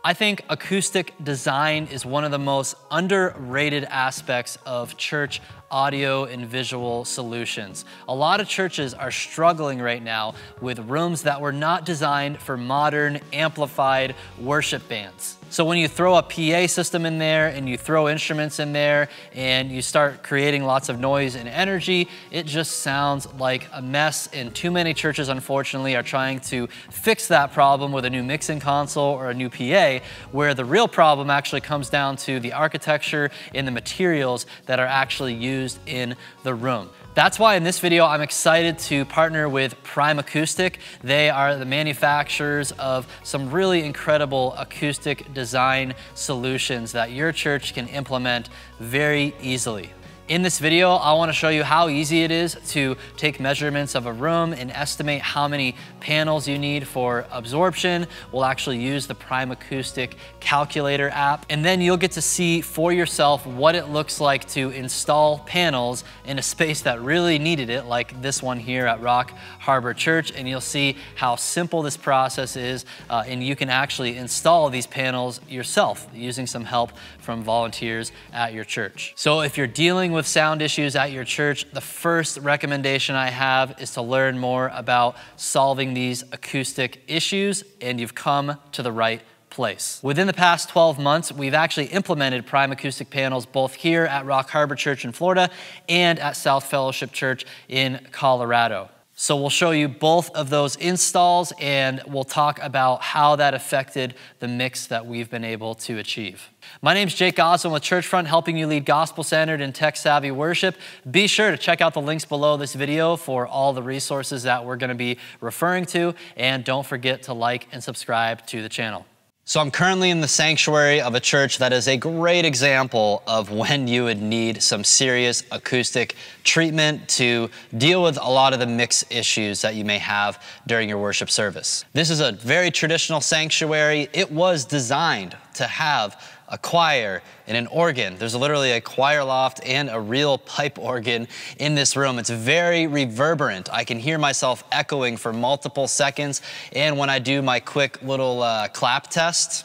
I think acoustic design is one of the most underrated aspects of church audio and visual solutions. A lot of churches are struggling right now with rooms that were not designed for modern, amplified worship bands. So when you throw a PA system in there and you throw instruments in there and you start creating lots of noise and energy, it just sounds like a mess. And too many churches, unfortunately, are trying to fix that problem with a new mixing console or a new PA, where the real problem actually comes down to the architecture and the materials that are actually used in the room. That's why in this video, I'm excited to partner with Primacoustic. They are the manufacturers of some really incredible acoustic design solutions that your church can implement very easily. In this video, I want to show you how easy it is to take measurements of a room and estimate how many panels you need for absorption. We'll actually use the Primacoustic calculator app, and then you'll get to see for yourself what it looks like to install panels in a space that really needed it, like this one here at Rock Harbor Church, and you'll see how simple this process is, and you can actually install these panels yourself using some help from volunteers at your church. So if you're dealing with sound issues at your church, the first recommendation I have is to learn more about solving these acoustic issues, and you've come to the right place. Within the past 12 months, we've actually implemented Primacoustic panels both here at Rock Harbor Church in Florida and at South Fellowship Church in Colorado. So we'll show you both of those installs, and we'll talk about how that affected the mix that we've been able to achieve. My name's Jake Goswin with Churchfront, helping you lead gospel-centered and tech-savvy worship. Be sure to check out the links below this video for all the resources that we're gonna be referring to, and don't forget to like and subscribe to the channel. So I'm currently in the sanctuary of a church that is a great example of when you would need some serious acoustic treatment to deal with a lot of the mix issues that you may have during your worship service. This is a very traditional sanctuary. It was designed to have a choir and an organ. There's literally a choir loft and a real pipe organ in this room. It's very reverberant. I can hear myself echoing for multiple seconds. And when I do my quick little clap test,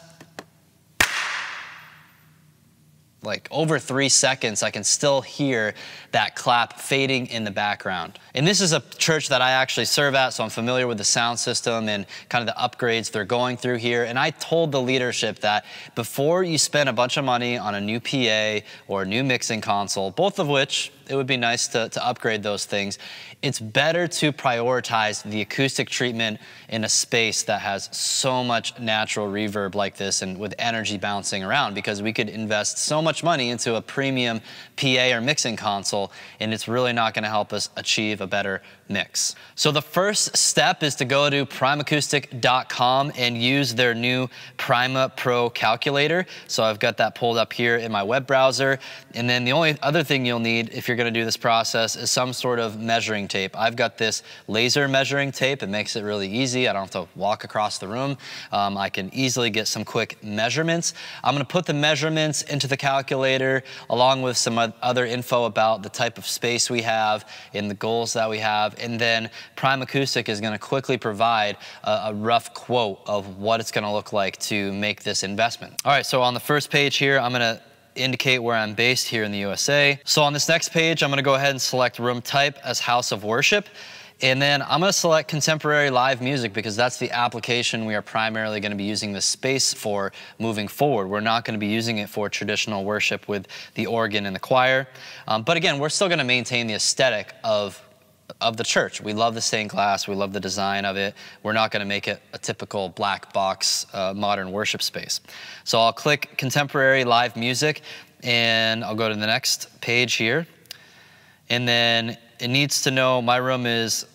like over 3 seconds, I can still hear that clap fading in the background. And this is a church that I actually serve at, so I'm familiar with the sound system and kind of the upgrades they're going through here. And I told the leadership that before you spend a bunch of money on a new PA or a new mixing console, both of which it would be nice to upgrade those things, it's better to prioritize the acoustic treatment in a space that has so much natural reverb like this and with energy bouncing around, because we could invest so much money into a premium PA or mixing console, and it's really not gonna help us achieve a better mix. So the first step is to go to primacoustic.com and use their new Prima Pro calculator. So I've got that pulled up here in my web browser. And then the only other thing you'll need if you're gonna do this process is some sort of measuring tape. I've got this laser measuring tape. It makes it really easy. I don't have to walk across the room. I can easily get some quick measurements. I'm gonna put the measurements into the calculator along with some other info about the type of space we have and the goals that we have. And then Primacoustic is gonna quickly provide a rough quote of what it's gonna look like to make this investment. All right, so on the first page here, I'm gonna indicate where I'm based here in the USA. So on this next page, I'm gonna go ahead and select room type as house of worship. And then I'm gonna select contemporary live music because that's the application we are primarily gonna be using this space for moving forward. We're not gonna be using it for traditional worship with the organ and the choir. But again, we're still gonna maintain the aesthetic of the church. We love the stained glass. We love the design of it. We're not going to make it a typical black box modern worship space. So I'll click contemporary live music, and I'll go to the next page here. And then it needs to know my room is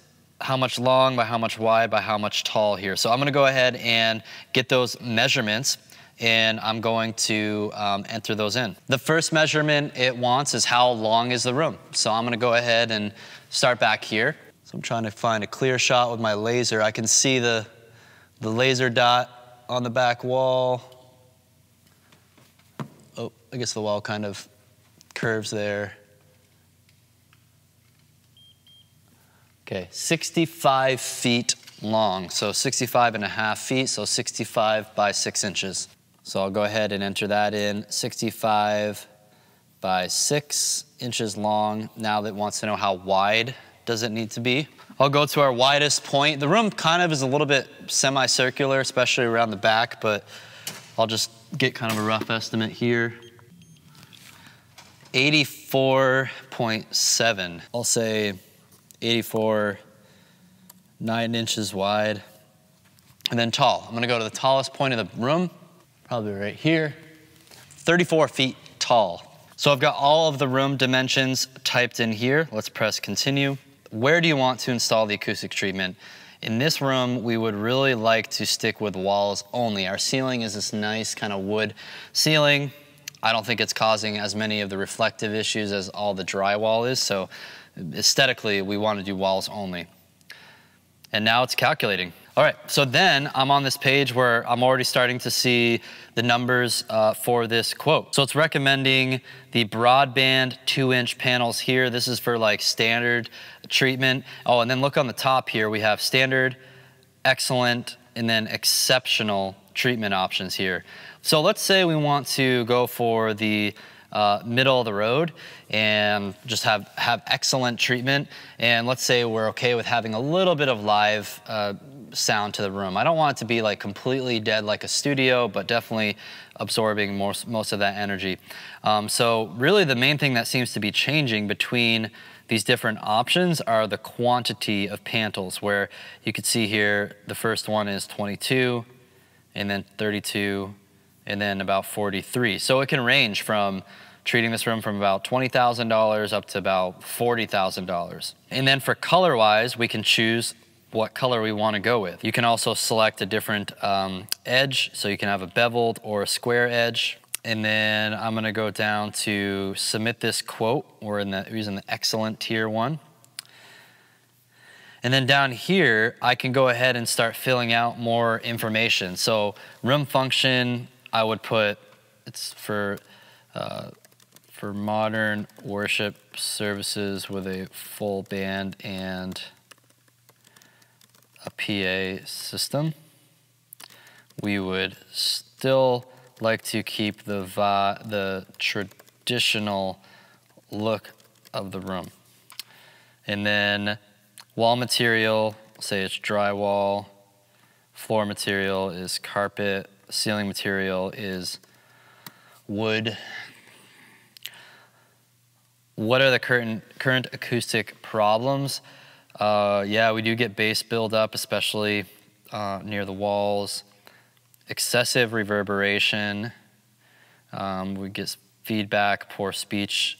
how much long by how much wide by how much tall here. So I'm going to go ahead and get those measurements, and I'm going to enter those in. The first measurement it wants is how long is the room. So I'm going to go ahead and start back here. So I'm trying to find a clear shot with my laser. I can see the laser dot on the back wall. Oh, I guess the wall kind of curves there. Okay, 65 feet long, so 65 and a half feet, so 65 by 6 inches. So I'll go ahead and enter that in, 65 by 6 inches long. Now that wants to know how wide does it need to be. I'll go to our widest point. The room kind of is a little bit semicircular, especially around the back, but I'll just get kind of a rough estimate here. 84.7. I'll say 84, 9 inches wide. And then tall. I'm gonna go to the tallest point of the room, probably right here, 34 feet tall. So I've got all of the room dimensions typed in here. Let's press continue. Where do you want to install the acoustic treatment? In this room, we would really like to stick with walls only. Our ceiling is this nice kind of wood ceiling. I don't think it's causing as many of the reflective issues as all the drywall is, so aesthetically, we want to do walls only. And now it's calculating. All right, so then I'm on this page where I'm already starting to see the numbers for this quote. So it's recommending the broadband 2-inch panels here. This is for like standard treatment. Oh, and then look on the top here, we have standard, excellent, and then exceptional treatment options here. So let's say we want to go for the middle of the road and just have excellent treatment. And let's say we're okay with having a little bit of live sound to the room. I don't want it to be like completely dead like a studio, but definitely absorbing most of that energy. So really the main thing that seems to be changing between these different options are the quantity of panels, where you can see here the first one is 22, and then 32, and then about 43. So it can range from treating this room from about $20,000 up to about $40,000. And then for color-wise, we can choose what color we want to go with. You can also select a different edge, so you can have a beveled or a square edge. And then I'm gonna go down to submit this quote. We're using the excellent tier 1. And then down here, I can go ahead and start filling out more information. So room function, I would put, it's for modern worship services with a full band and a PA system. We would still like to keep the traditional look of the room. And then wall material, say it's drywall, floor material is carpet, ceiling material is wood. What are the current acoustic problems? Yeah, we do get bass buildup, especially near the walls. Excessive reverberation. We get feedback, poor speech,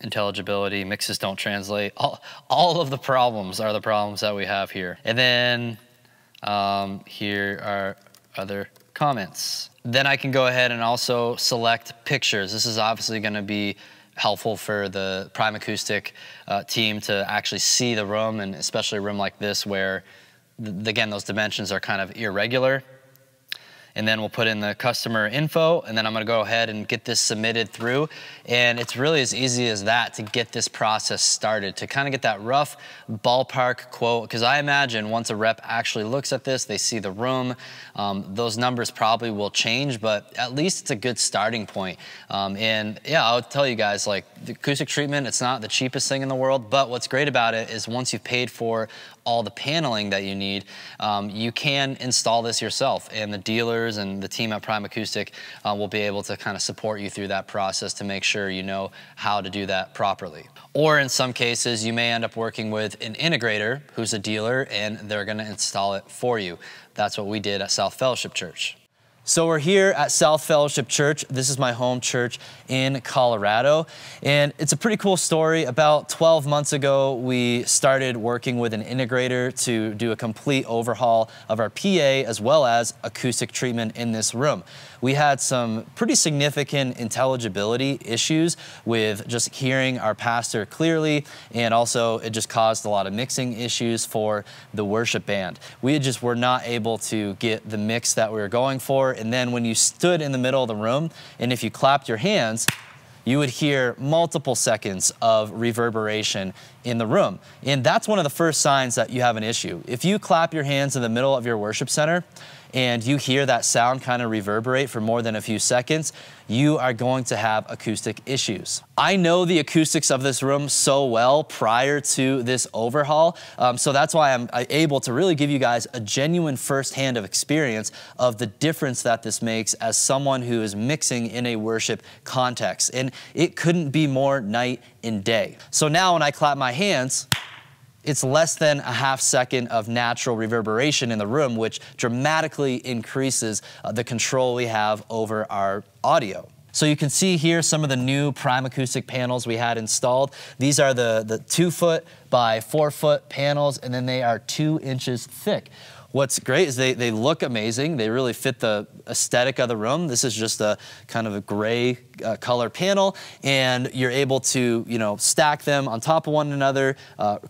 intelligibility, mixes don't translate. All of the problems are the problems that we have here. And then here are other comments. Then I can go ahead and also select pictures. This is obviously going to be helpful for the Primacoustic team to actually see the room, and especially a room like this where, again, those dimensions are kind of irregular. And then we'll put in the customer info, and then I'm gonna go ahead and get this submitted through. And it's really as easy as that to get this process started, to kind of get that rough ballpark quote, because I imagine once a rep actually looks at this, they see the room, those numbers probably will change, but at least it's a good starting point. And yeah, I'll tell you guys, like the acoustic treatment, it's not the cheapest thing in the world, but what's great about it is once you've paid for all the paneling that you need, you can install this yourself, and the dealers and the team at Primacoustic will be able to kind of support you through that process to make sure you know how to do that properly. Or in some cases, you may end up working with an integrator who's a dealer, and they're gonna install it for you. That's what we did at South Fellowship Church. So we're here at South Fellowship Church. This is my home church in Colorado. And it's a pretty cool story. About 12 months ago, we started working with an integrator to do a complete overhaul of our PA as well as acoustic treatment in this room. We had some pretty significant intelligibility issues with just hearing our pastor clearly, and also it just caused a lot of mixing issues for the worship band. We just were not able to get the mix that we were going for. And then when you stood in the middle of the room, and if you clapped your hands, you would hear multiple seconds of reverberation in the room. And that's one of the first signs that you have an issue. If you clap your hands in the middle of your worship center and you hear that sound kind of reverberate for more than a few seconds, you are going to have acoustic issues. I know the acoustics of this room so well prior to this overhaul, so that's why I'm able to really give you guys a genuine firsthand of experience of the difference that this makes as someone who is mixing in a worship context. And it couldn't be more night and day. So now when I clap my hands, it's less than a half second of natural reverberation in the room, which dramatically increases the control we have over our audio. So you can see here some of the new Primacoustic panels we had installed. These are the 2-foot by 4-foot panels, and then they are 2 inches thick. What's great is they look amazing. They really fit the aesthetic of the room. This is just a kind of a gray color panel, and you're able to, stack them on top of one another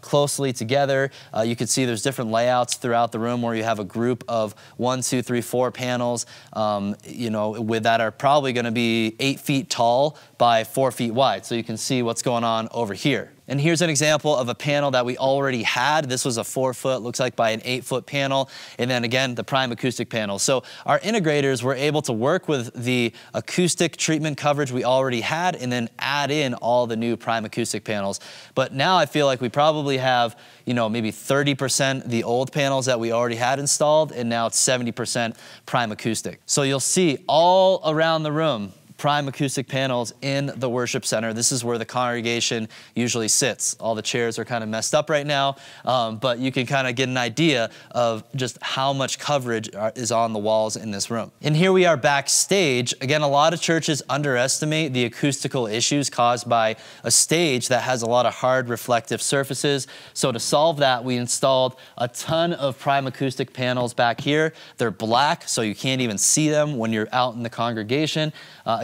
closely together. You can see there's different layouts throughout the room where you have a group of 1, 2, 3, 4 panels, with that are probably going to be 8 feet tall by 4 feet wide. So you can see what's going on over here. And here's an example of a panel that we already had. This was a 4-foot, looks like by an 8-foot panel. And then again, the Primacoustic panel. So our integrators were able to work with the acoustic treatment coverage we already had and then add in all the new Primacoustic panels. But now I feel like we probably have, maybe 30% the old panels that we already had installed, and now it's 70% Primacoustic. So you'll see all around the room, Primacoustic panels in the worship center. This is where the congregation usually sits. All the chairs are kind of messed up right now, but you can kind of get an idea of just how much coverage is on the walls in this room. And here we are backstage. Again, a lot of churches underestimate the acoustical issues caused by a stage that has a lot of hard reflective surfaces. So to solve that, we installed a ton of Primacoustic panels back here. They're black, so you can't even see them when you're out in the congregation.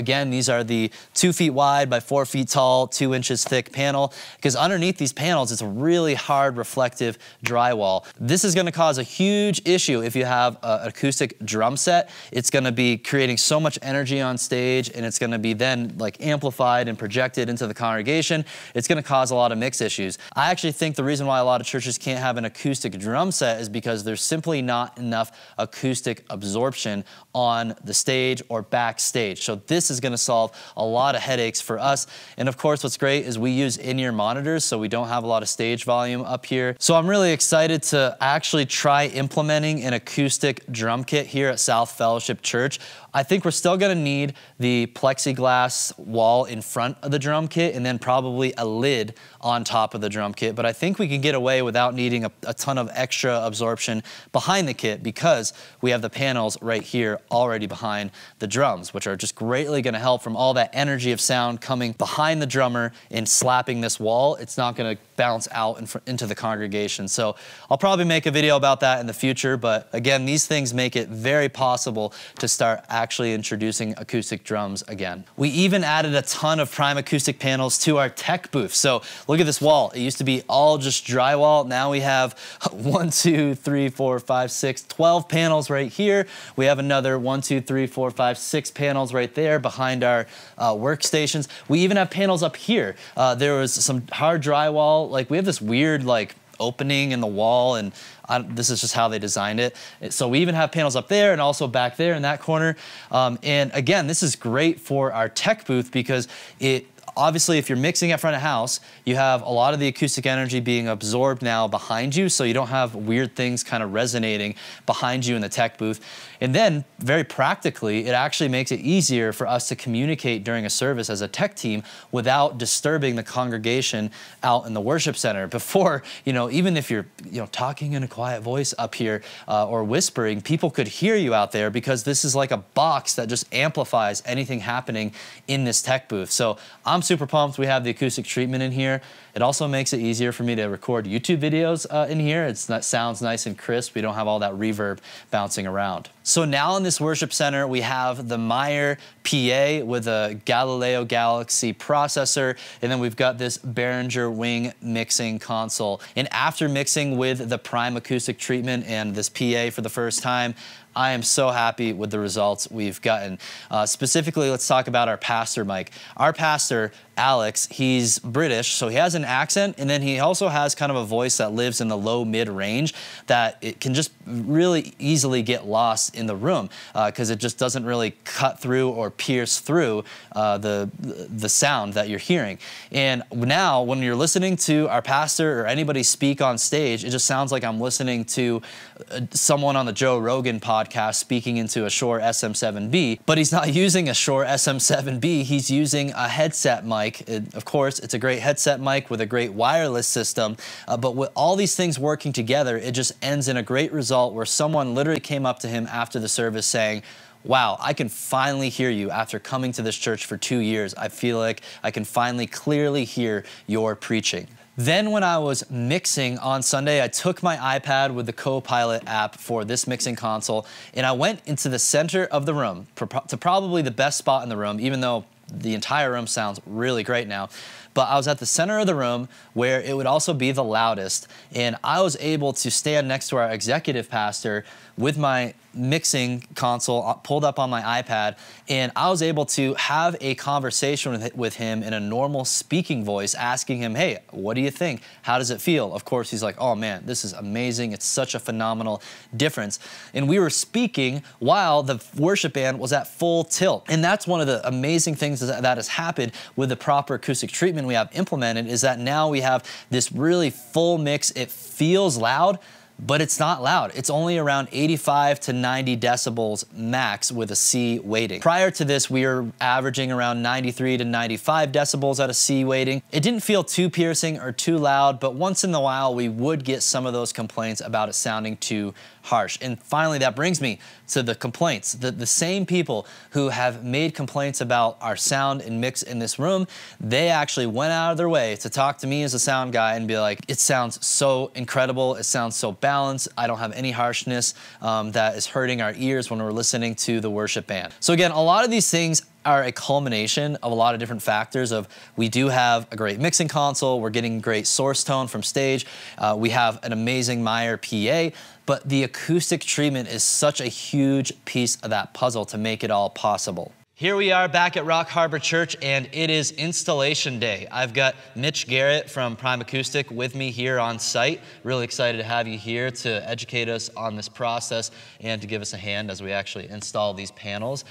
Again, these are the 2 feet wide by 4 feet tall, 2 inches thick panel, because underneath these panels, it's a really hard reflective drywall. This is going to cause a huge issue if you have an acoustic drum set. It's going to be creating so much energy on stage, and it's going to be then amplified and projected into the congregation. It's going to cause a lot of mix issues. I actually think the reason why a lot of churches can't have an acoustic drum set is because there's simply not enough acoustic absorption on the stage or backstage. So this is going to solve a lot of headaches for us. And of course, what's great is we use in-ear monitors, so we don't have a lot of stage volume up here. So I'm really excited to actually try implementing an acoustic drum kit here at South Fellowship Church. I think we're still going to need the plexiglass wall in front of the drum kit and then probably a lid on top of the drum kit. But I think we can get away without needing a ton of extra absorption behind the kit because we have the panels right here already behind the drums, which are just greatly going to help from all that energy of sound coming behind the drummer and slapping this wall. It's not going to bounce out into the congregation. So I'll probably make a video about that in the future. But again, these things make it very possible to start actually introducing acoustic drums again. We even added a ton of Primacoustic panels to our tech booth. So look at this wall. It used to be all just drywall. Now we have 1, 2, 3, 4, 5, 6, 12 panels right here. We have another 1, 2, 3, 4, 5, 6 panels right there behind our workstations. We even have panels up here. There was some hard drywall. We have this weird opening in the wall, and this is just how they designed it. So we even have panels up there and also back there in that corner. And again, this is great for our tech booth because obviously, if you're mixing at front of house, you have a lot of the acoustic energy being absorbed now behind you, so you don't have weird things kind of resonating behind you in the tech booth. And then, very practically, it actually makes it easier for us to communicate during a service as a tech team without disturbing the congregation out in the worship center. Before, even if you're talking in a quiet voice up here or whispering, people could hear you out there because this is like a box that just amplifies anything happening in this tech booth. So I'm super pumped we have the acoustic treatment in here. It also makes it easier for me to record YouTube videos in here. It sounds nice and crisp. We don't have all that reverb bouncing around. So now in this worship center, we have the Meyer PA with a Galileo Galaxy processor, and then we've got this Behringer Wing mixing console. And after mixing with the Primacoustic treatment and this PA for the first time, I am so happy with the results we've gotten. Specifically, let's talk about our pastor mic. Our pastor, Alex, he's British, so he has an accent, and then he also has kind of a voice that lives in the low-mid range that it can just really easily get lost in the room because it just doesn't really cut through or pierce through the sound that you're hearing. And now, when you're listening to our pastor or anybody speak on stage, it just sounds like I'm listening to someone on the Joe Rogan podcast speaking into a Shure SM7B, but he's not using a Shure SM7B, he's using a headset mic. Of course, it's a great headset mic with a great wireless system, but with all these things working together, it just ends in a great result where someone literally came up to him after the service saying, wow, I can finally hear you after coming to this church for 2 years. I feel like I can finally clearly hear your preaching. Then when I was mixing on Sunday, I took my iPad with the Copilot app for this mixing console, and I went into the center of the room, to probably the best spot in the room, even though the entire room sounds really great now. But I was at the center of the room where it would also be the loudest, and I was able to stand next to our executive pastor with my mixing console pulled up on my iPad, and I was able to have a conversation with him in a normal speaking voice, asking him, hey, what do you think? How does it feel? Of course, he's like, oh man, this is amazing. It's such a phenomenal difference. And we were speaking while the worship band was at full tilt. And that's one of the amazing things that has happened with the proper acoustic treatment we have implemented, is that now we have this really full mix. It feels loud, but it's not loud. It's only around 85 to 90 decibels max with a C weighting. Prior to this, we were averaging around 93 to 95 decibels at a C weighting. It didn't feel too piercing or too loud, but once in a while, we would get some of those complaints about it sounding too harsh. And finally, that brings me to the complaints. The same people who have made complaints about our sound and mix in this room, they actually went out of their way to talk to me as a sound guy and be like, it sounds so incredible, it sounds so balanced, I don't have any harshness that is hurting our ears when we're listening to the worship band. So again, a lot of these things are a culmination of a lot of different factors of, we do have a great mixing console, we're getting great source tone from stage, we have an amazing Meyer PA, but the acoustic treatment is such a huge piece of that puzzle to make it all possible. Here we are back at Rock Harbor Church, and it is installation day. I've got Mitch Garrett from Primacoustic with me here on site. Really excited to have you here to educate us on this process and to give us a hand as we actually install these panels.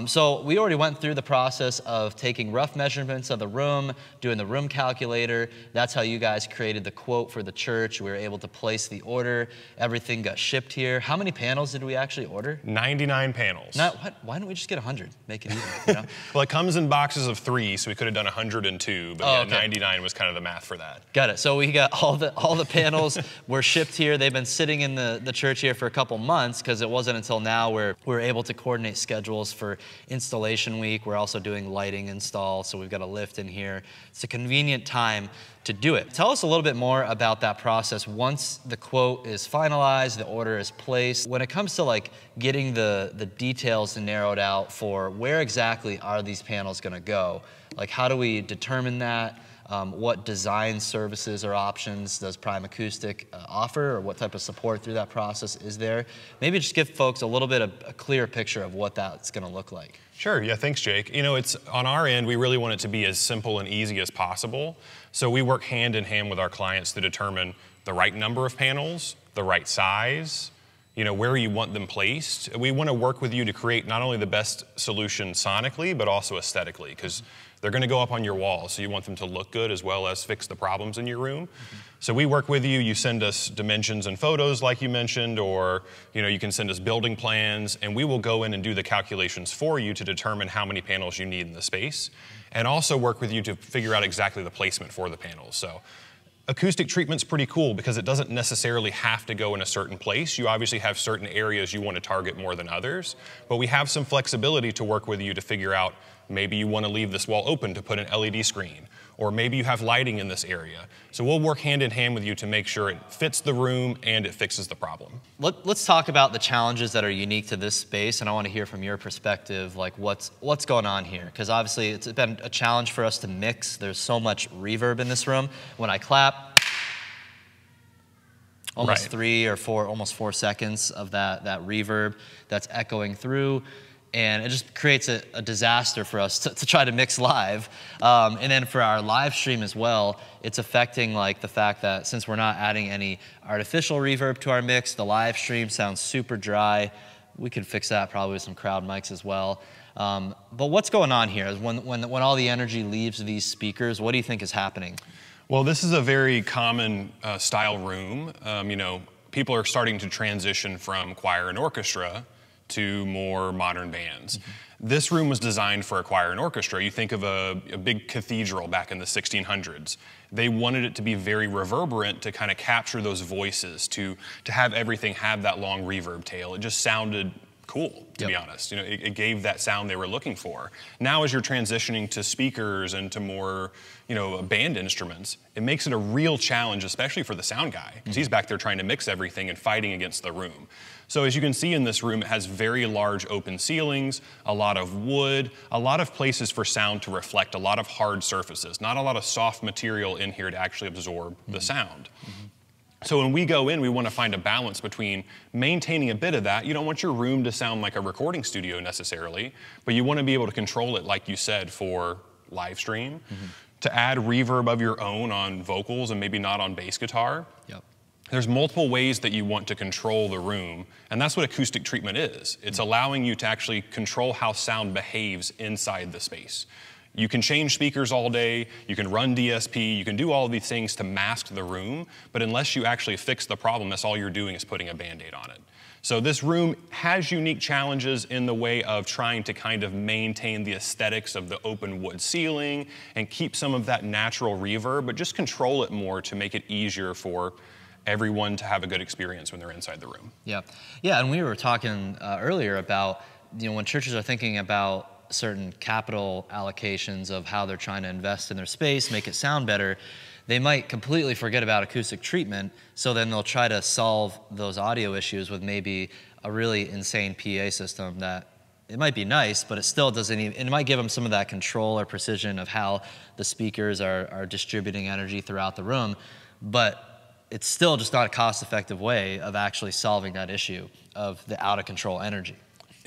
So we already went through the process of taking rough measurements of the room, doing the room calculator. That's how you guys created the quote for the church. We were able to place the order. Everything got shipped here. How many panels did we actually order? 99 panels. Now, why don't we just get 100? Make it easy, you know? Well, it comes in boxes of 3, so we could have done 102, but yeah, okay. 99 was kind of the math for that. Got it. So we got all the panels were shipped here. They've been sitting in the church here for a couple months because it wasn't until now where we were able to coordinate schedules for installation week. We're also doing lighting install, so we've got a lift in here. It's a convenient time to do it. Tell us a little bit more about that process. Once the quote is finalized, the order is placed, when it comes to like getting the details narrowed out for where exactly are these panels gonna go, like how do we determine that? What design services or options does Primacoustic offer, or what type of support through that process is there? Maybe just give folks a little bit of a clear picture of what that's gonna look like. Sure, yeah, thanks, Jake. You know, it's on our end, we really want it to be as simple and easy as possible. So we work hand in hand with our clients to determine the right number of panels, the right size, you know, where you want them placed. We want to work with you to create not only the best solution sonically, but also aesthetically, because they're going to go up on your wall, so you want them to look good as well as fix the problems in your room. So we work with you, you send us dimensions and photos like you mentioned, or you know, you can send us building plans, and we will go in and do the calculations for you to determine how many panels you need in the space, and also work with you to figure out exactly the placement for the panels. So acoustic treatment's pretty cool because it doesn't necessarily have to go in a certain place. You obviously have certain areas you want to target more than others, but we have some flexibility to work with you to figure out maybe you want to leave this wall open to put an LED screen, or maybe you have lighting in this area. So we'll work hand in hand with you to make sure it fits the room and it fixes the problem. Let's talk about the challenges that are unique to this space, and I want to hear from your perspective, like what's going on here? Because obviously it's been a challenge for us to mix. There's so much reverb in this room. When I clap, almost Right. 3 or 4, almost 4 seconds of that reverb that's echoing through. And it just creates a disaster for us to try to mix live. And then for our live stream as well, it's affecting like the fact that since we're not adding any artificial reverb to our mix, the live stream sounds super dry. We could fix that probably with some crowd mics as well. But what's going on here? When all the energy leaves these speakers, what do you think is happening? Well, this is a very common style room. People are starting to transition from choir and orchestra to more modern bands. Mm-hmm. This room was designed for a choir and orchestra. You think of a big cathedral back in the 1600s. They wanted it to be very reverberant to kind of capture those voices, to have everything have that long reverb tail. It just sounded cool, to be honest. It gave that sound they were looking for. Now as you're transitioning to speakers and to more, band instruments, it makes it a real challenge, especially for the sound guy, because he's back there trying to mix everything and fighting against the room. So as you can see in this room, it has very large open ceilings, a lot of wood, a lot of places for sound to reflect, a lot of hard surfaces, not a lot of soft material in here to actually absorb the sound. So when we go in, we want to find a balance between maintaining a bit of that. You don't want your room to sound like a recording studio necessarily, but you want to be able to control it, like you said, for live stream, to add reverb of your own on vocals and maybe not on bass guitar. There's multiple ways that you want to control the room, and that's what acoustic treatment is. It's allowing you to actually control how sound behaves inside the space. You can change speakers all day, you can run DSP, you can do all of these things to mask the room, but unless you actually fix the problem, that's all you're doing is putting a Band-Aid on it. So this room has unique challenges in the way of trying to kind of maintain the aesthetics of the open wood ceiling and keep some of that natural reverb, but just control it more to make it easier for everyone to have a good experience when they're inside the room. Yeah, and we were talking earlier about, when churches are thinking about certain capital allocations of how they're trying to invest in their space, make it sound better, they might completely forget about acoustic treatment, so then they'll try to solve those audio issues with maybe a really insane PA system that it might be nice, but it still doesn't even, it might give them some of that control or precision of how the speakers are distributing energy throughout the room, but it's still just not a cost-effective way of actually solving that issue of the out-of-control energy.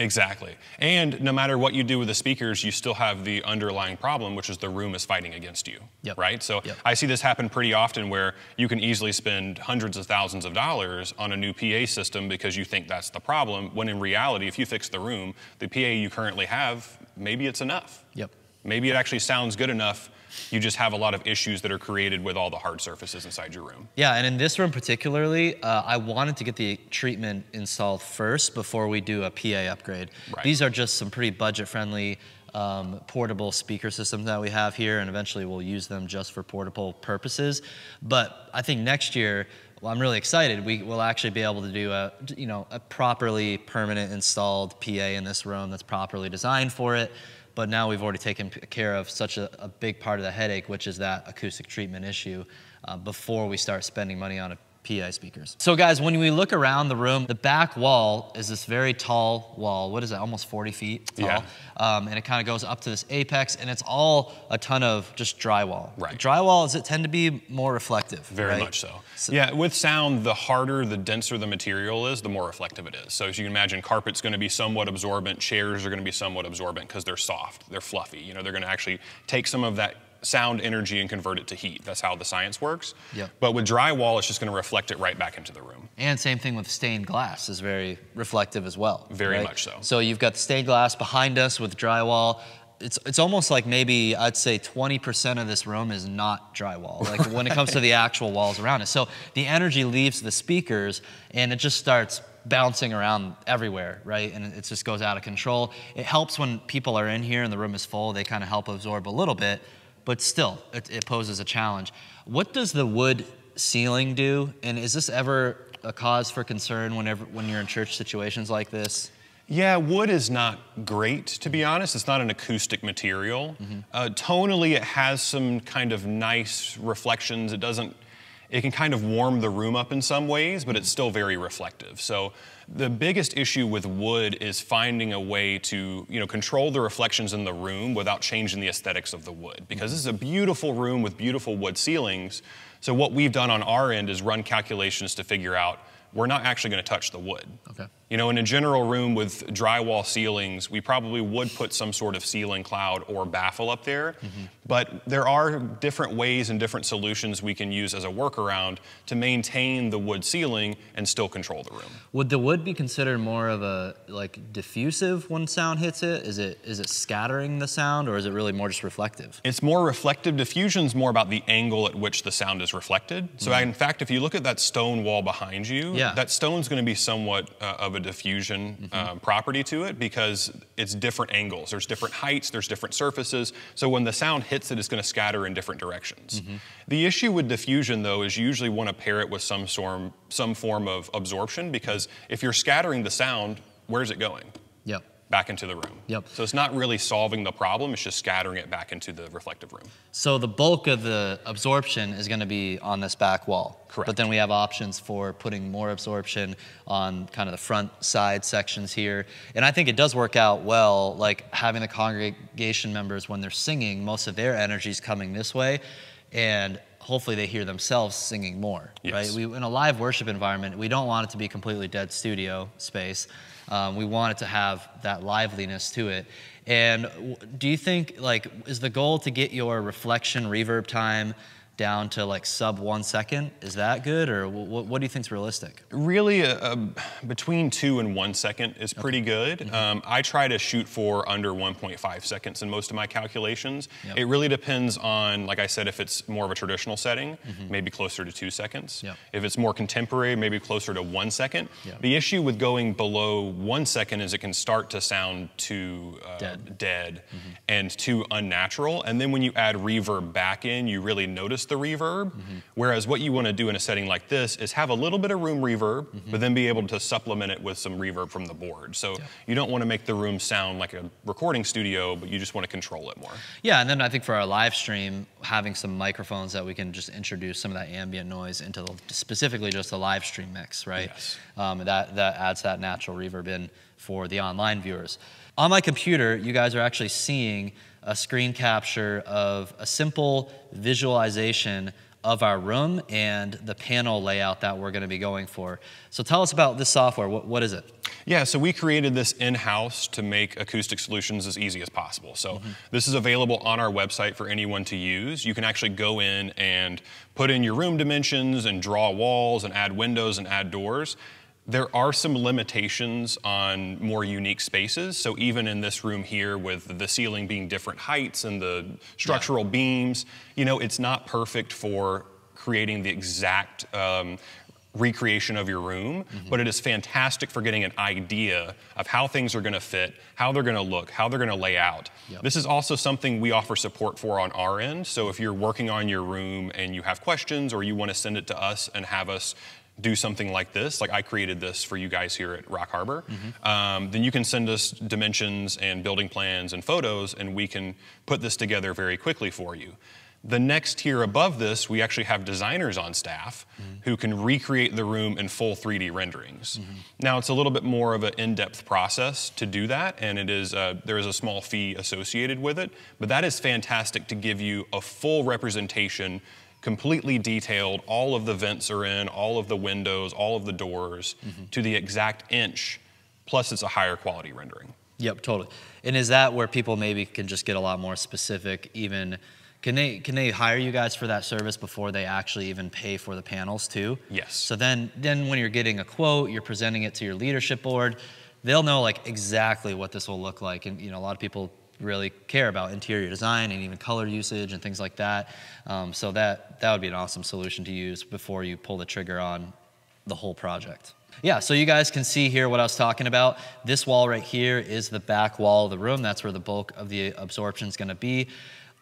Exactly. And no matter what you do with the speakers, you still have the underlying problem, which is the room is fighting against you, right? So I see this happen pretty often where you can easily spend hundreds of thousands of dollars on a new PA system because you think that's the problem, when in reality, if you fix the room, the PA you currently have, maybe it's enough. Maybe it actually sounds good enough. You just have a lot of issues that are created with all the hard surfaces inside your room. Yeah, and in this room particularly, I wanted to get the treatment installed first before we do a PA upgrade. These are just some pretty budget-friendly portable speaker systems that we have here, and eventually we'll use them just for portable purposes. But I think next year, well, I'm really excited. We will actually be able to do a properly permanent installed PA in this room that's properly designed for it. But now we've already taken care of such a big part of the headache, which is that acoustic treatment issue, before we start spending money on PA speakers. So guys, when we look around the room, the back wall is this very tall wall. What is it, almost 40 feet tall? And it kind of goes up to this apex, and it's all a ton of just drywall. Drywall, tend to be more reflective. Very much so. Yeah, with sound, the harder, the denser the material is, the more reflective it is. So as you can imagine, carpet's gonna be somewhat absorbent, chairs are gonna be somewhat absorbent because they're soft, they're fluffy. They're gonna actually take some of that sound energy and convert it to heat. That's how the science works. But with drywall, it's just going to reflect it right back into the room. And same thing with stained glass is very reflective as well. Very much so. So you've got the stained glass behind us with drywall. It's almost like maybe I'd say 20% of this room is not drywall, like when it comes to the actual walls around it. So the energy leaves the speakers and it just starts bouncing around everywhere, right? And it just goes out of control. It helps when people are in here and the room is full, they kind of help absorb a little bit. But still, it poses a challenge. What does the wood ceiling do? And is this ever a cause for concern when you're in church situations like this? Yeah, wood is not great, to be honest. It's not an acoustic material. Tonally, it has some kind of nice reflections. it can kind of warm the room up in some ways, but it's still very reflective. So the biggest issue with wood is finding a way to, control the reflections in the room without changing the aesthetics of the wood. Because this is a beautiful room with beautiful wood ceilings. So what we've done on our end is run calculations to figure out we're not actually going to touch the wood. Okay. In a general room with drywall ceilings, we probably would put some sort of ceiling cloud or baffle up there. But there are different ways and different solutions we can use as a workaround to maintain the wood ceiling and still control the room. Would the wood be considered more of a diffusive when sound hits it? Is it scattering the sound, or is it really more just reflective? It's more reflective. Diffusion's more about the angle at which the sound is reflected. So in fact, if you look at that stone wall behind you, that stone's going to be somewhat of a diffusion property to it, because it's different angles. There's different heights, there's different surfaces. So when the sound hits it, it's going to scatter in different directions. The issue with diffusion, though, is you usually want to pair it with some form of absorption, because if you're scattering the sound, where's it going? Yep. Back into the room. So it's not really solving the problem, it's just scattering it back into the reflective room. So the bulk of the absorption is going to be on this back wall. Correct. But then we have options for putting more absorption on kind of the front side sections here. And I think it does work out well, like having the congregation members, when they're singing, most of their energy is coming this way, and hopefully they hear themselves singing more, right? In a live worship environment, we don't want it to be completely dead studio space. We want it to have that liveliness to it. And do you think, is the goal to get your reflection reverb time down to sub 1 second? Is that good, or what do you think is realistic? Really, between 2 and 1 second is pretty good. I try to shoot for under 1.5 seconds in most of my calculations. It really depends on, like I said, if it's more of a traditional setting, maybe closer to 2 seconds. If it's more contemporary, maybe closer to 1 second. The issue with going below 1 second is it can start to sound too dead and too unnatural. And then when you add reverb back in, you really notice the reverb. Whereas what you want to do in a setting like this is have a little bit of room reverb, but then be able to supplement it with some reverb from the board. So you don't want to make the room sound like a recording studio, but you just want to control it more. Yeah, and then I think for our live stream, having some microphones that we can just introduce some of that ambient noise into specifically just the live stream mix, right? That adds that natural reverb in for the online viewers. On my computer, you guys are actually seeing a screen capture of a simple visualization of our room and the panel layout that we're going to be going for. So tell us about this software. What is it? Yeah, so we created this in-house to make acoustic solutions as easy as possible. So this is available on our website for anyone to use. You can actually go in and put in your room dimensions and draw walls and add windows and add doors. There are some limitations on more unique spaces. So even in this room here, with the ceiling being different heights and the structural beams, it's not perfect for creating the exact recreation of your room, but it is fantastic for getting an idea of how things are going to fit, how they're going to look, how they're going to lay out. This is also something we offer support for on our end. So if you're working on your room and you have questions, or you want to send it to us and have us do something like this, like I created this for you guys here at Rock Harbor, then you can send us dimensions and building plans and photos, and we can put this together very quickly for you. The next tier above this, we actually have designers on staff who can recreate the room in full 3D renderings. Now, it's a little bit more of an in-depth process to do that, and it is there is a small fee associated with it, but that is fantastic to give you a full representation, completely detailed. All of the vents are in, all of the windows, all of the doors to the exact inch, plus it's a higher quality rendering. Yep, totally. And is that where people maybe can just get a lot more specific, even, can they hire you guys for that service before they actually even pay for the panels too? Yes. So then when you're getting a quote, you're presenting it to your leadership board, they'll know exactly what this will look like. And a lot of people really care about interior design and even color usage and things like that. So that would be an awesome solution to use before you pull the trigger on the whole project. Yeah, so you guys can see here what I was talking about. This wall right here is the back wall of the room. That's where the bulk of the absorption is going to be.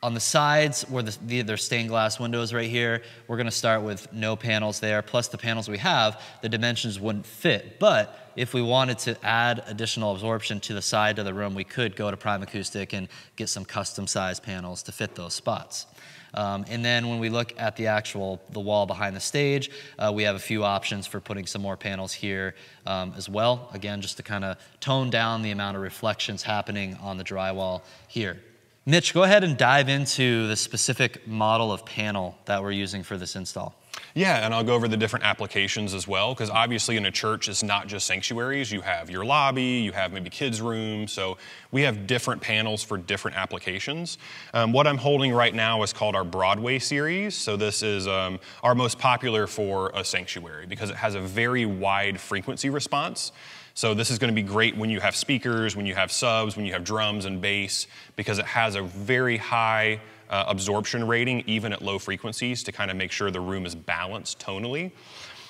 On the sides, where there's stained glass windows right here, we're going to start with no panels there. Plus the panels we have, the dimensions wouldn't fit. But if we wanted to add additional absorption to the side of the room, we could go to Primacoustic and get some custom size panels to fit those spots. And then when we look at the wall behind the stage, we have a few options for putting some more panels here as well. Again, just to kind of tone down the amount of reflections happening on the drywall here. Mitch, go ahead and dive into the specific model of panel that we're using for this install. Yeah, and I'll go over the different applications as well, because obviously in a church, it's not just sanctuaries. You have your lobby, you have maybe kids' rooms, so we have different panels for different applications. What I'm holding right now is called our Broadway series, so this is our most popular for a sanctuary because it has a very wide frequency response. So this is going to be great when you have speakers, when you have subs, when you have drums and bass, because it has a very high absorption rating, even at low frequencies, to kind of make sure the room is balanced tonally.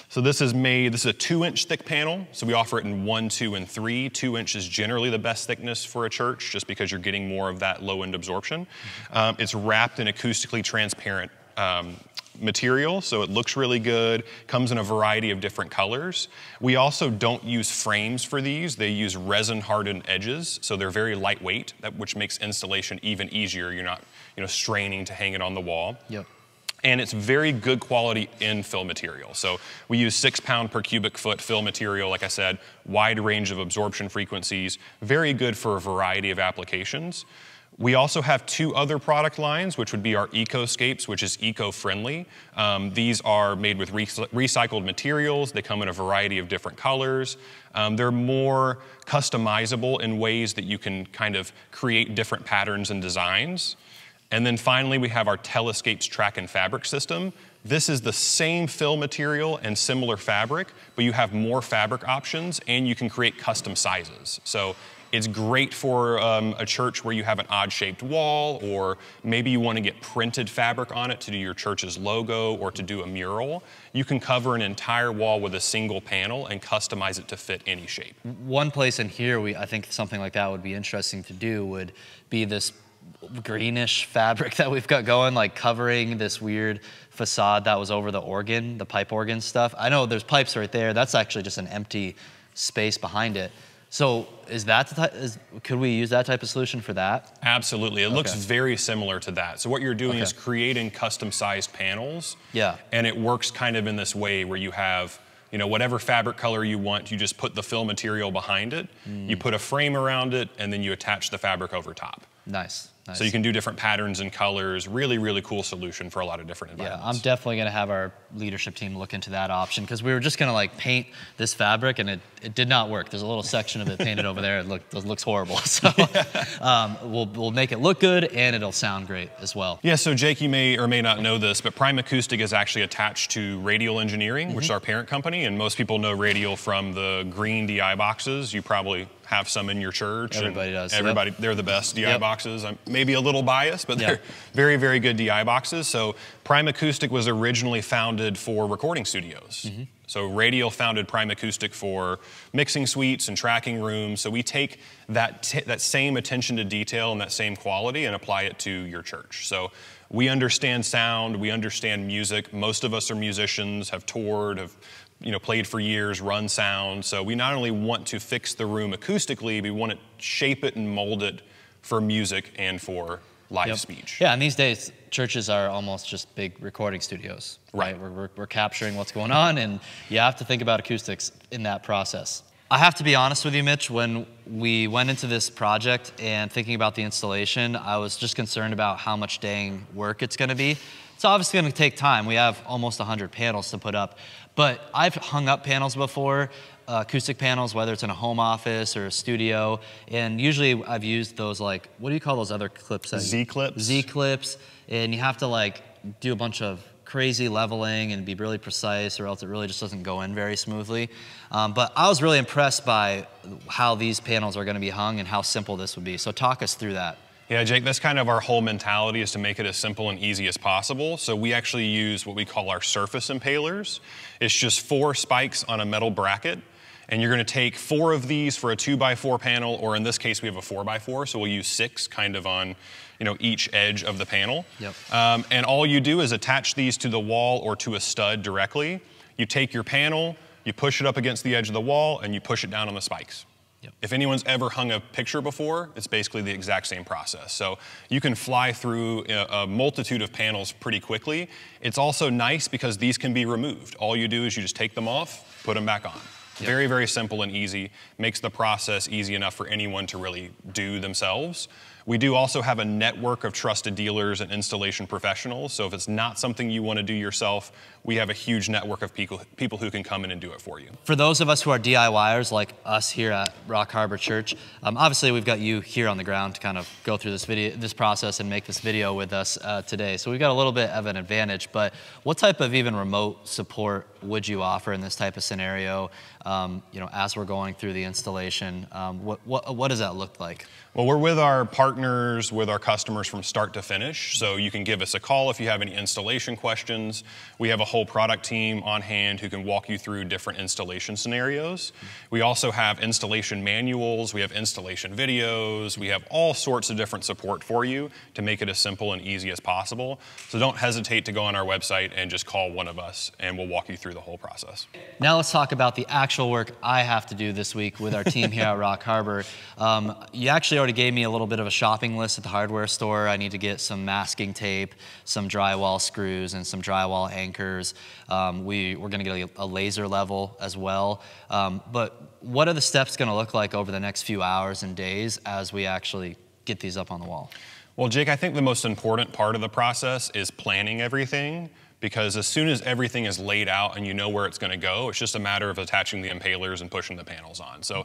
So this is a 2-inch thick panel. So we offer it in 1, 2, and 3. 2 inch is generally the best thickness for a church, just because you're getting more of that low-end absorption. It's wrapped in acoustically transparent material, so it looks really good, comes in a variety of different colors. We also don't use frames for these. They use resin-hardened edges, so they're very lightweight, which makes installation even easier. You're not straining to hang it on the wall. Yep. And it's very good quality infill material. So we use 6 pound per cubic foot fill material, like I said, wide range of absorption frequencies, very good for a variety of applications. We also have 2 other product lines, which would be our Ecoscapes, which is eco-friendly. These are made with recycled materials. They come in a variety of different colors. They're more customizable in ways that you can kind of create different patterns and designs. And then finally, we have our Telescapes track and fabric system. This is the same fill material and similar fabric, but you have more fabric options and you can create custom sizes. So it's great for a church where you have an odd-shaped wall, or maybe you want to get printed fabric on it to do your church's logo or to do a mural. You can cover an entire wall with a single panel and customize it to fit any shape. One place in here, I think something like that would be interesting to do would be this greenish fabric that we've got going, like covering this weird facade that was over the organ, the pipe organ stuff. I know there's pipes right there. That's actually just an empty space behind it. So could we use that type of solution for that? Absolutely. It looks very similar to that. So what you're doing is creating custom-sized panels. Yeah. And it works kind of in this way where you have, whatever fabric color you want, you just put the fill material behind it, you put a frame around it, and then you attach the fabric over top. Nice. Nice. So you can do different patterns and colors. Really, really cool solution for a lot of different environments. Yeah, I'm definitely going to have our leadership team look into that option, because we were just going to like paint this fabric and it did not work. There's a little section of it painted over there. It looks horrible. So we'll make it look good and it'll sound great as well. Yeah, so Jake, you may or may not know this, but Primacoustic is actually attached to Radial Engineering, which is our parent company. And most people know Radial from the green DI boxes. You probably have some in your church. Everybody does. Everybody, they're the best DI boxes. I'm maybe a little biased, but they're very, very good DI boxes. So Primacoustic was originally founded for recording studios. So Radial founded Primacoustic for mixing suites and tracking rooms. So we take that same attention to detail and that same quality and apply it to your church. So we understand sound, we understand music. Most of us are musicians, have toured, have played for years, run sound. So we not only want to fix the room acoustically, we want to shape it and mold it for music and for live speech. Yeah, and these days, churches are almost just big recording studios, right? We're capturing what's going on, and you have to think about acoustics in that process. I have to be honest with you, Mitch, when we went into this project and thinking about the installation, I was just concerned about how much dang work it's going to be. It's obviously going to take time. We have almost 100 panels to put up, but I've hung up panels before, acoustic panels, whether it's in a home office or a studio, and usually I've used those, like, what do you call those other clips? Z-clips. Z-clips, and you have to like do a bunch of crazy leveling and be really precise, or else it really just doesn't go in very smoothly. But I was really impressed by how these panels are going to be hung and how simple this would be. So talk us through that. Yeah, Jake, that's kind of our whole mentality, is to make it as simple and easy as possible. So we actually use what we call our surface impalers. It's just 4 spikes on a metal bracket. And you're going to take 4 of these for a 2x4 panel, or in this case, we have a 4x4, so we'll use 6 kind of on each edge of the panel. And all you do is attach these to the wall or to a stud directly. You take your panel, you push it up against the edge of the wall, and you push it down on the spikes. If anyone's ever hung a picture before, it's basically the exact same process. So you can fly through a multitude of panels pretty quickly. It's also nice because these can be removed. All you do is you just take them off, put them back on. Very, very simple and easy. Makes the process easy enough for anyone to really do themselves. We do also have a network of trusted dealers and installation professionals. So if it's not something you want to do yourself, we have a huge network of people who can come in and do it for you. For those of us who are DIYers like us here at Rock Harbor Church, obviously we've got you here on the ground to kind of go through this process and make this video with us today. So we've got a little bit of an advantage, but what type of even remote support would you offer in this type of scenario? As we're going through the installation, what does that look like? Well, we're with our partners, with our customers from start to finish. So you can give us a call if you have any installation questions. We have a whole product team on hand who can walk you through different installation scenarios. We also have installation manuals. We have installation videos. We have all sorts of different support for you to make it as simple and easy as possible. So don't hesitate to go on our website and just call one of us and we'll walk you through the whole process. Now let's talk about the actual work I have to do this week with our team here at Rock Harbor. You actually already gave me a little bit of a shopping list at the hardware store. I need to get some masking tape, some drywall screws, and some drywall anchors. We're going to get a laser level as well. But what are the steps going to look like over the next few hours and days as we actually get these up on the wall? Well, Jake, I think the most important part of the process is planning everything. Because as soon as everything is laid out and you know where it's going to go, it's just a matter of attaching the impalers and pushing the panels on. So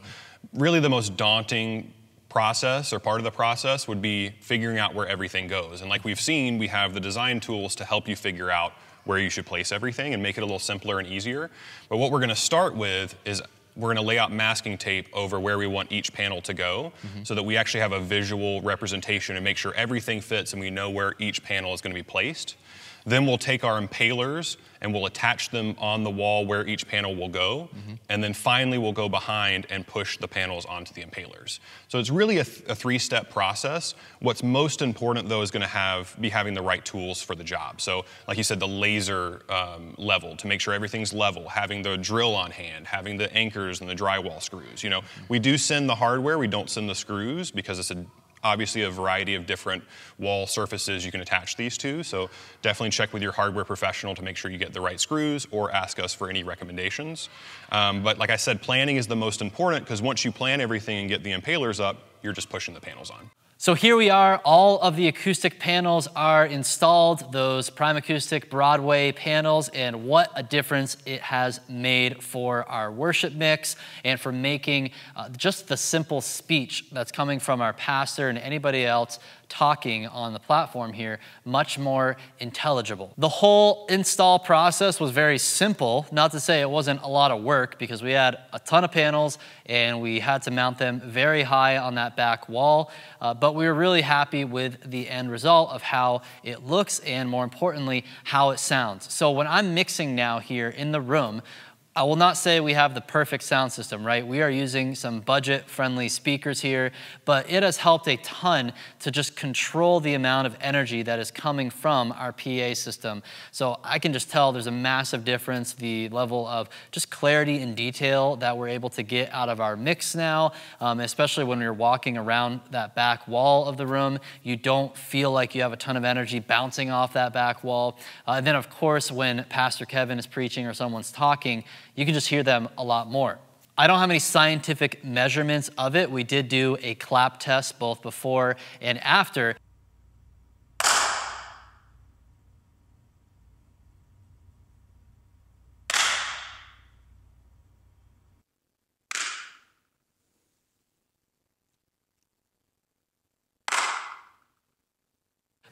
really the most daunting process or part of the process would be figuring out where everything goes. And like we've seen, we have the design tools to help you figure out where you should place everything and make it a little simpler and easier. But what we're going to start with is we're going to lay out masking tape over where we want each panel to go so that we actually have a visual representation and make sure everything fits and we know where each panel is going to be placed. Then we'll take our impalers and we'll attach them on the wall where each panel will go. And then finally we'll go behind and push the panels onto the impalers. So it's really a three-step process. What's most important though is going to be having the right tools for the job. So like you said, the laser level to make sure everything's level, having the drill on hand, having the anchors and the drywall screws. We do send the hardware, we don't send the screws because it's obviously a variety of different wall surfaces you can attach these to, so definitely check with your hardware professional to make sure you get the right screws or ask us for any recommendations. But like I said, planning is the most important because once you plan everything and get the impalers up, you're just pushing the panels on. So here we are, all of the acoustic panels are installed, those Primacoustic Broadway panels, and what a difference it has made for our worship mix and for making just the simple speech that's coming from our pastor and anybody else talking on the platform here much more intelligible. The whole install process was very simple, not to say it wasn't a lot of work because we had a ton of panels and we had to mount them very high on that back wall, but we were really happy with the end result of how it looks and more importantly, how it sounds. So when I'm mixing now here in the room, I will not say we have the perfect sound system, right? We are using some budget-friendly speakers here, but it has helped a ton to just control the amount of energy that is coming from our PA system. So I can just tell there's a massive difference, the level of just clarity and detail that we're able to get out of our mix now, especially when you're walking around that back wall of the room. You don't feel like you have a ton of energy bouncing off that back wall. And then, of course, when Pastor Kevin is preaching or someone's talking, you can just hear them a lot more. I don't have any scientific measurements of it. We did do a clap test both before and after.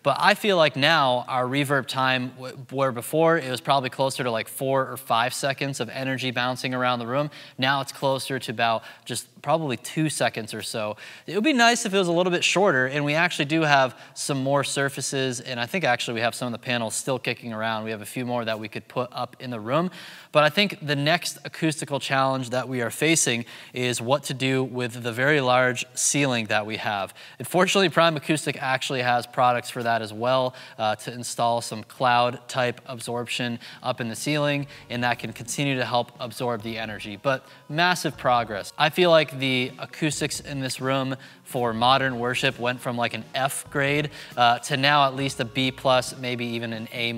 But I feel like now our reverb time, where before it was probably closer to like 4 or 5 seconds of energy bouncing around the room, now it's closer to about just probably 2 seconds or so. It would be nice if it was a little bit shorter, and we actually do have some more surfaces, and I think actually we have some of the panels still kicking around. We have a few more that we could put up in the room. But I think the next acoustical challenge that we are facing is what to do with the very large ceiling that we have. Unfortunately, Primacoustic actually has products for that as well, to install some cloud type absorption up in the ceiling, and that can continue to help absorb the energy. But massive progress. I feel like like the acoustics in this room for modern worship went from like an F grade to now at least a B+, maybe even an A-.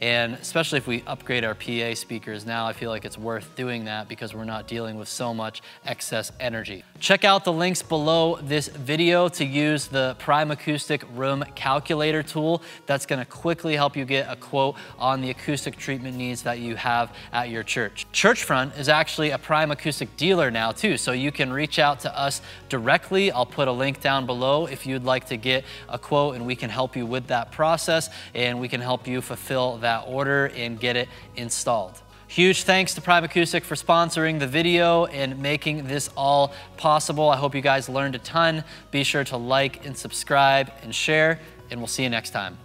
And especially if we upgrade our PA speakers now, I feel like it's worth doing that because we're not dealing with so much excess energy. Check out the links below this video to use the Primacoustic room calculator tool. That's gonna quickly help you get a quote on the acoustic treatment needs that you have at your church. Churchfront is actually a Primacoustic dealer now too, so you can reach out to us directly. I'll put a link down below if you'd like to get a quote, and we can help you with that process, and we can help you fulfill that order and get it installed. Huge thanks to Primacoustic for sponsoring the video and making this all possible. I hope you guys learned a ton. Be sure to like and subscribe and share, and we'll see you next time.